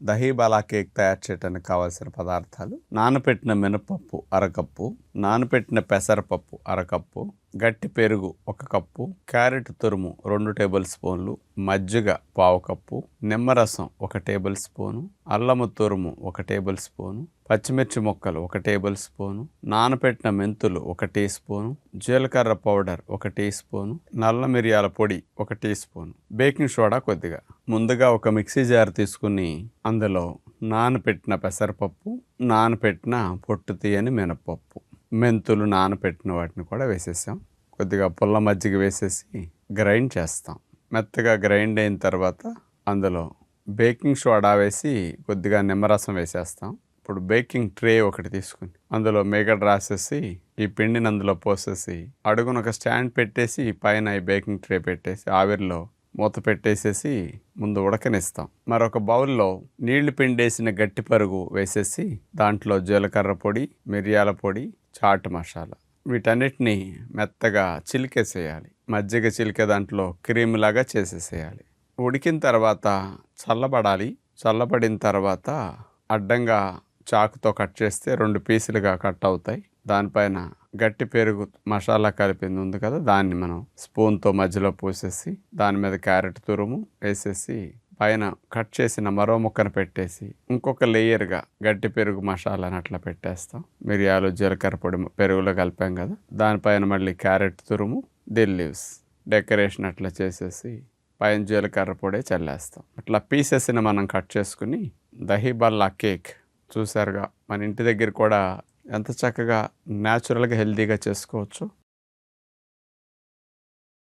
Dahi Bala cake తయారు చేయడానికి కావాల్సిన పదార్థాలు: నానబెట్టిన మినపప్పు అరకప్పు, నానబెట్టిన పెసరపప్పు అరకప్పు, గట్టి పెరుగు 1 కప్పు, క్యారెట్ తురుము 2 టేబుల్ స్పూన్లు, మజ్జిగ 1/2 కప్పు, నిమ్మరసం 1 టేబుల్ స్పూను, అల్లము తురుము 1 టేబుల్ స్పూను, పచ్చిమిర్చి ముక్కలు 1 టేబుల్ స్పూను, నానబెట్టిన మెంతులు 1 టీ స్పూను, జీలకర్ర పౌడర్ 1 టీ స్పూను, నల్ల మిరియాల పొడి 1 టీ స్పూను, బేకింగ్ సోడా కొద్దిగా. ముందుగా ఒక మిక్సీ జార్ తీసుకుని అందులో నానబెట్టిన పెసరపప్పు, నానబెట్టిన పొట్టు తీయని మినపప్పు, మెంతులు నానబెట్టిన వాటిని కూడా వేసేసాం. కొద్దిగా పుల్ల మజ్జిగ వేసేసి గ్రైండ్ చేస్తాం. మెత్తగా గ్రైండ్ అయిన తర్వాత అందులో బేకింగ్ సోడా వేసి కొద్దిగా నిమ్మరసం వేసేస్తాం. ఇప్పుడు బేకింగ్ ట్రే ఒకటి తీసుకుని అందులో మేగడ రాసేసి ఈ పిండిని అందులో పోసేసి అడుగున ఒక స్టాండ్ పెట్టేసి పైన ఈ బేకింగ్ ట్రే పెట్టేసి ఆవిరిలో మూత పెట్టేసేసి ముందు ఉడకనిస్తాం. మరొక బౌల్లో నీళ్లు పిండేసిన గట్టి పరుగు వేసేసి దాంట్లో జీలకర్ర పొడి, మిరియాల పొడి, చాట్ మసాలా వీటన్నిటిని మెత్తగా చిలికేసేయాలి. మజ్జిగ చిలికే దాంట్లో క్రీమ్ లాగా చేసేసేయాలి. ఉడికిన తర్వాత చల్లబడాలి. చల్లబడిన తర్వాత అడ్డంగా చాకుతో కట్ చేస్తే 2 పీసులుగా కట్ అవుతాయి. దానిపైన గట్టి పెరుగు మసాలా కలిపింది ఉంది కదా, దాన్ని మనం స్పూన్తో మధ్యలో పోసేసి దాని మీద క్యారెట్ తురుము వేసేసి పైన కట్ చేసిన మరో ముక్కను పెట్టేసి ఇంకొక లేయర్గా గట్టి పెరుగు మసాలాని అట్లా పెట్టేస్తాం. మిరియాలు, జీలకర్ర పొడి పెరుగులో కలిపాం కదా, దానిపైన మళ్ళీ క్యారెట్ తురుము, దిల్ లీవ్స్ డెకరేషన్ అట్లా చేసేసి పైన జీలకర్ర పొడి చల్లేస్తాం. అట్లా పీసెస్ని మనం కట్ చేసుకుని దహీ బల్లా కేక్ చూసారుగా, మన ఇంటి దగ్గర కూడా ఎంత చక్కగా న్యాచురల్గా హెల్తీగా చేసుకోవచ్చు.